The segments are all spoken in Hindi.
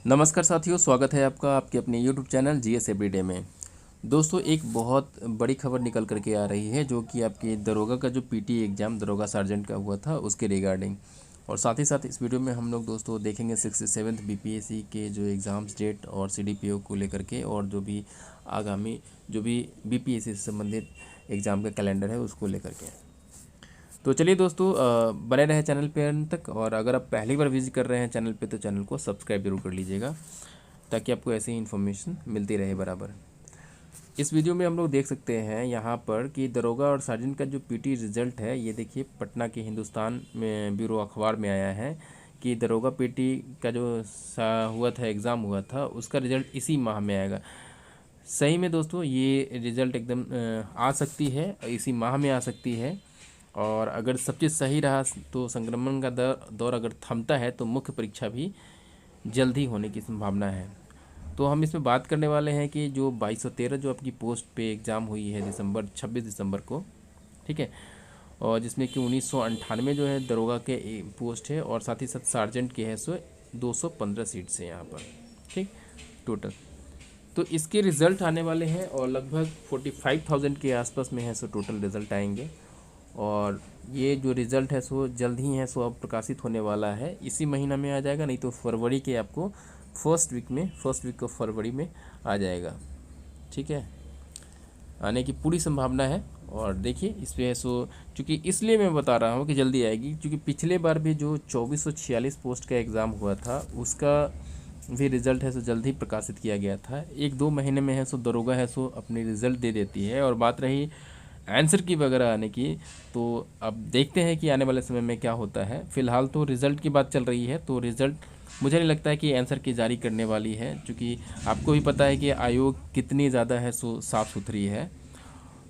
नमस्कार साथियों, स्वागत है आपका आपके अपने YouTube चैनल जीएस एवरीडे में। दोस्तों, एक बहुत बड़ी खबर निकल करके आ रही है जो कि आपके दरोगा का जो पीटी एग्ज़ाम दरोगा सार्जेंट का हुआ था उसके रिगार्डिंग। और साथ ही साथ इस वीडियो में हम लोग दोस्तों देखेंगे 67th बीपीएससी के जो एग्ज़ाम्स डेट और सीडीपीओ को लेकर के, और जो भी आगामी जो भी बीपीएससी से संबंधित एग्ज़ाम का कैलेंडर है उसको लेकर के। तो चलिए दोस्तों, बने रहे चैनल पे अंत तक। और अगर आप पहली बार विजिट कर रहे हैं चैनल पे तो चैनल को सब्सक्राइब जरूर कर लीजिएगा ताकि आपको ऐसी ही इन्फॉर्मेशन मिलती रहे बराबर। इस वीडियो में हम लोग देख सकते हैं यहाँ पर कि दरोगा और सार्जेंट का जो पीटी रिजल्ट है, ये देखिए पटना के हिंदुस्तान में ब्यूरो अखबार में आया है कि दरोगा पीटी का जो हुआ था एग्ज़ाम हुआ था उसका रिजल्ट इसी माह में आएगा। सही में दोस्तों ये रिज़ल्ट एकदम आ सकती है, इसी माह में आ सकती है। और अगर सब चीज़ सही रहा तो संक्रमण का दौर अगर थमता है तो मुख्य परीक्षा भी जल्द ही होने की संभावना है। तो हम इसमें बात करने वाले हैं कि जो 2213 जो आपकी पोस्ट पे एग्ज़ाम हुई है 26 दिसंबर को, ठीक है, और जिसमें कि 1998 जो है दरोगा के पोस्ट है, और साथ ही साथ सार्जेंट के है सो 215 सीट्स हैं यहाँ पर, ठीक, टोटल। तो इसके रिज़ल्ट आने वाले हैं और लगभग 45,000 के आसपास में है सो टोटल रिज़ल्ट आएंगे। और ये जो रिज़ल्ट है सो जल्द ही है सो अब प्रकाशित होने वाला है, इसी महीना में आ जाएगा, नहीं तो फरवरी के आपको फर्स्ट वीक ऑफ फरवरी में आ जाएगा, ठीक है, आने की पूरी संभावना है। और देखिए इस पे है सो, चूँकि इसलिए मैं बता रहा हूँ कि जल्दी आएगी क्योंकि पिछले बार भी जो 2446 पोस्ट का एग्ज़ाम हुआ था उसका भी रिज़ल्ट है सो जल्द ही प्रकाशित किया गया था। 1-2 महीने में है सो दरोगा है सो अपनी रिज़ल्ट दे देती है। और बात रही आंसर की वगैरह आने की, तो अब देखते हैं कि आने वाले समय में क्या होता है। फ़िलहाल तो रिज़ल्ट की बात चल रही है, तो रिज़ल्ट मुझे नहीं लगता है कि आंसर की जारी करने वाली है, क्योंकि आपको भी पता है कि आयोग कितनी ज़्यादा है सो साफ़ सुथरी है।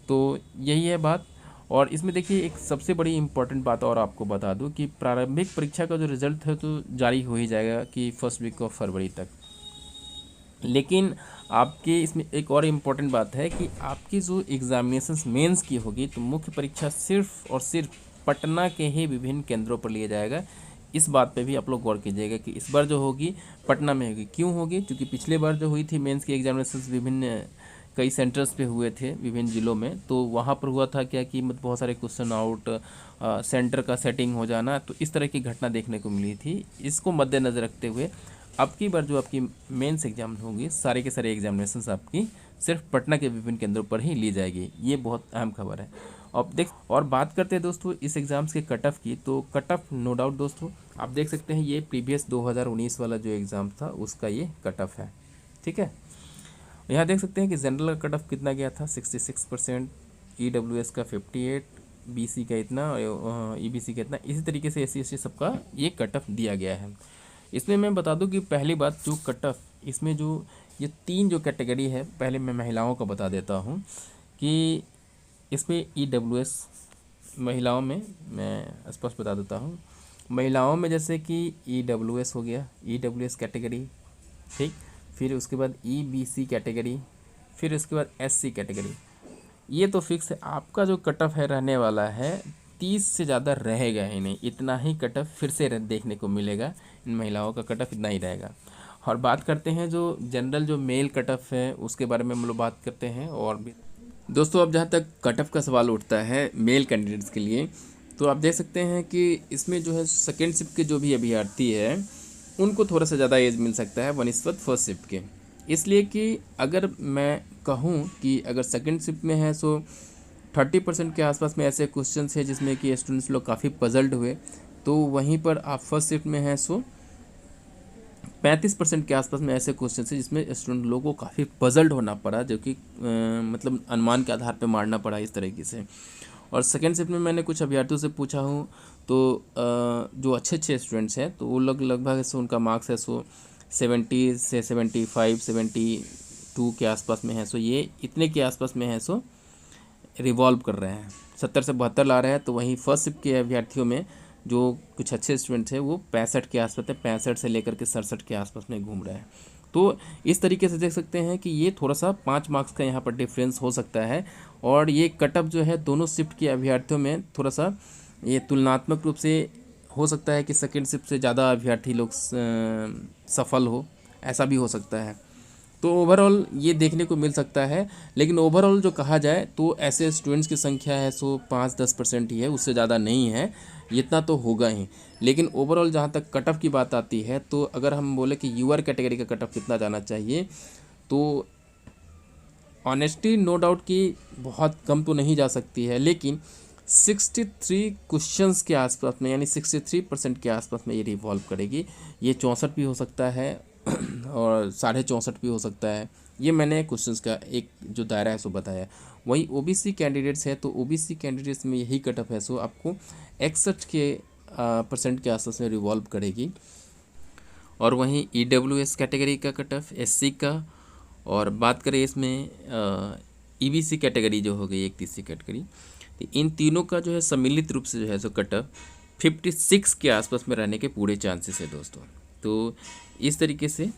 तो यही है बात। और इसमें देखिए एक सबसे बड़ी इम्पॉर्टेंट बात और आपको बता दूं कि प्रारंभिक परीक्षा का जो रिज़ल्ट है तो जारी हो ही जाएगा कि फर्स्ट वीक ऑफ फरवरी तक। लेकिन आपके इसमें एक और इम्पॉर्टेंट बात है कि आपकी जो एग्ज़ामिनेशंस मेंस की होगी तो मुख्य परीक्षा सिर्फ और सिर्फ पटना के ही विभिन्न केंद्रों पर लिया जाएगा। इस बात पे भी आप लोग गौर कीजिएगा कि इस बार जो होगी पटना में होगी। क्यों होगी? क्योंकि पिछले बार जो हुई थी मेंस की एग्जामिनेशंस विभिन्न कई सेंटर्स पे हुए थे विभिन्न ज़िलों में, तो वहाँ पर हुआ था क्या कि मतलब बहुत सारे क्वेश्चन आउट, सेंटर का सेटिंग हो जाना, तो इस तरह की घटना देखने को मिली थी। इसको मद्देनज़र रखते हुए अब की बार जो आपकी मेंस एग्जाम होगी सारे के सारे एग्जामिनेशंस आपकी सिर्फ पटना के विभिन्न केंद्रों पर ही ली जाएगी। ये बहुत अहम खबर है। और बात करते हैं दोस्तों इस एग्ज़ाम्स के कट ऑफ की, तो कट ऑफ नो डाउट दोस्तों आप देख सकते हैं ये प्रीवियस 2019 वाला जो एग्ज़ाम था उसका ये कट ऑफ है, ठीक है। यहाँ देख सकते हैं कि जनरल का कट ऑफ कितना गया था 66%, EWS का 58, BC का इतना, EBC का इतना, इसी तरीके से SC ST सबका ये कट ऑफ दिया गया है। इसमें मैं बता दूं कि पहली बात जो कट ऑफ इसमें जो ये 3 जो कैटेगरी है, पहले मैं महिलाओं का बता देता हूँ कि इसमें EWS महिलाओं में मैं स्पष्ट बता देता हूँ। महिलाओं में जैसे कि EWS हो गया, EWS कैटेगरी, ठीक, फिर उसके बाद EBC कैटेगरी, फिर उसके बाद SC कैटेगरी। ये तो फिक्स है, आपका जो कट ऑफ है रहने वाला है 30 से ज़्यादा रहेगा ही नहीं, इतना ही कट ऑफ फिर से देखने को मिलेगा। इन महिलाओं का कट ऑफ इतना ही रहेगा। और बात करते हैं जो जनरल जो मेल कट ऑफ है उसके बारे में हम लोग बात करते हैं। और भी दोस्तों अब जहाँ तक कट ऑफ का सवाल उठता है मेल कैंडिडेट्स के लिए, तो आप देख सकते हैं कि इसमें जो है सेकेंड शिफ्ट के जो भी अभ्यर्थी है उनको थोड़ा सा ज़्यादा एज मिल सकता है वनिस्पत फर्स्ट शिफ्ट के। इसलिए कि अगर मैं कहूँ कि अगर सेकेंड शिफ्ट में है सो 30% के आसपास में ऐसे क्वेश्चंस हैं जिसमें कि स्टूडेंट्स लोग काफ़ी पजल्ड हुए, तो वहीं पर आप फर्स्ट शिफ्ट में हैं सो 35% के आसपास में ऐसे क्वेश्चन है जिसमें स्टूडेंट लोगों को काफ़ी पजल्ड होना पड़ा, जो कि मतलब अनुमान के आधार पर मारना पड़ा इस तरीके से। और सेकेंड शिफ्ट में मैंने कुछ अभ्यर्थियों से पूछा हूँ तो जो अच्छे स्टूडेंट्स हैं तो वो लोग लगभग से उनका मार्क्स है सो 70 से 75 72 के आसपास में है। सो ये इतने के आसपास में है सो रिवॉल्व कर रहे हैं, 70 से 72 ला रहे हैं। तो वहीं फर्स्ट शिफ्ट के अभ्यर्थियों में जो कुछ अच्छे स्टूडेंट्स हैं वो 65 के आसपास है, 65 से लेकर के 67 के आसपास में घूम रहे हैं। तो इस तरीके से देख सकते हैं कि ये थोड़ा सा 5 मार्क्स का यहाँ पर डिफरेंस हो सकता है। और ये कट ऑफ जो है दोनों शिफ्ट के अभ्यर्थियों में थोड़ा सा ये तुलनात्मक रूप से हो सकता है कि सेकेंड शिफ्ट से ज़्यादा अभ्यर्थी लोग सफल हो, ऐसा भी हो सकता है। तो ओवरऑल ये देखने को मिल सकता है, लेकिन ओवरऑल जो कहा जाए तो ऐसे स्टूडेंट्स की संख्या है सो 5-10% ही है, उससे ज़्यादा नहीं है, इतना तो होगा ही। लेकिन ओवरऑल जहाँ तक कट ऑफ की बात आती है, तो अगर हम बोले कि यूआर कैटेगरी का कट ऑफ कितना जाना चाहिए, तो ऑनेस्टली नो डाउट कि बहुत कम तो नहीं जा सकती है, लेकिन 63 क्वेश्चंस के आसपास में, यानी 63% के आसपास में ये रिवॉल्व करेगी। ये 64 भी हो सकता है और 64.5 भी हो सकता है। ये मैंने क्वेश्चंस का एक जो दायरा है सो बताया। वही ओबीसी कैंडिडेट्स है, तो ओबीसी कैंडिडेट्स में यही कट ऑफ है सो आपको 61 के % के आसपास में रिवॉल्व करेगी। और वहीं ईडब्ल्यूएस कैटेगरी का कट ऑफ, एससी का, और बात करें इसमें ईबीसी कैटेगरी जो हो गई एक तीसरी कैटेगरी, तो इन तीनों का जो है सम्मिलित रूप से जो है सो कट ऑफ 56 के आसपास में रहने के पूरे चांसेस है दोस्तों। तो इस तरीके से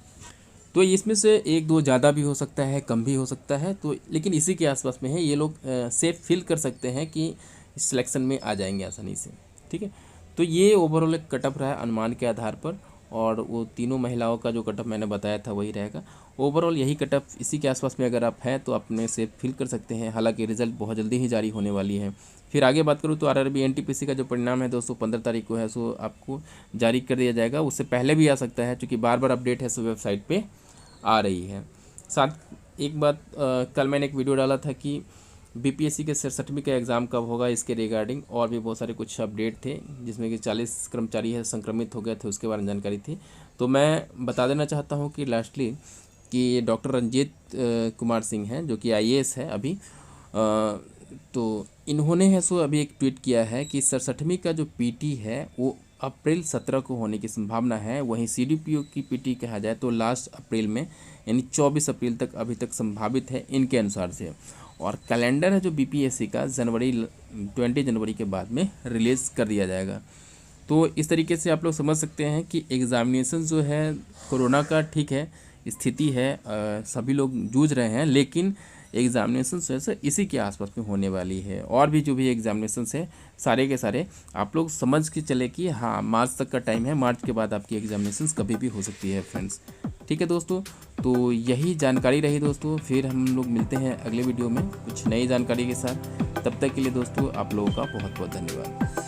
तो इसमें से एक दो ज़्यादा भी हो सकता है, कम भी हो सकता है, तो लेकिन इसी के आसपास में है। ये लोग सेफ फील कर सकते हैं कि सिलेक्शन में आ जाएंगे आसानी से। ठीक है, तो ये ओवरऑल एक कट ऑफ रहा है अनुमान के आधार पर, और वो तीनों महिलाओं का जो कट ऑफ मैंने बताया था वही रहेगा। ओवरऑल यही कट ऑफ, इसी के आसपास में अगर आप हैं तो अपने से फील कर सकते हैं। हालांकि रिजल्ट बहुत जल्दी ही जारी होने वाली है। फिर आगे बात करूँ तो आरआरबी एनटीपीसी का जो परिणाम है दोस्तों 15 तारीख को है, सो आपको जारी कर दिया जाएगा। उससे पहले भी आ सकता है, क्योंकि बार बार अपडेट है सो वेबसाइट पर आ रही है। साथ एक बात, कल मैंने एक वीडियो डाला था कि बीपीएससी के 67वीं का एग्ज़ाम कब होगा, इसके रिगार्डिंग और भी बहुत सारे कुछ अपडेट थे, जिसमें कि 40 कर्मचारी है संक्रमित हो गए थे, उसके बारे में जानकारी थी। तो मैं बता देना चाहता हूं कि लास्टली कि डॉक्टर रंजीत कुमार सिंह हैं, जो कि आईएएस है अभी, तो इन्होंने है सो अभी एक ट्वीट किया है कि 67वीं का जो पीटी है वो अप्रैल 17 को होने की संभावना है। वहीं सीडीपीओ की पीटी कहा जाए तो लास्ट अप्रैल में, यानी 24 अप्रैल तक अभी तक संभावित है इनके अनुसार से। और कैलेंडर है जो बीपीएससी का 20 जनवरी के बाद में रिलीज़ कर दिया जाएगा। तो इस तरीके से आप लोग समझ सकते हैं कि एग्ज़ामिनेशन जो है, कोरोना का ठीक है स्थिति है, सभी लोग जूझ रहे हैं, लेकिन एग्ज़ामिनेशन जो है इसी के आसपास में होने वाली है। और भी जो भी एग्ज़ामिनेशन है सारे के सारे आप लोग समझ के चले कि हाँ मार्च तक का टाइम है, मार्च के बाद आपकी एग्ज़ामिनेशन कभी भी हो सकती है फ्रेंड्स। ठीक है दोस्तों, तो यही जानकारी रही दोस्तों। फिर हम लोग मिलते हैं अगले वीडियो में कुछ नई जानकारी के साथ। तब तक के लिए दोस्तों आप लोगों का बहुत बहुत धन्यवाद।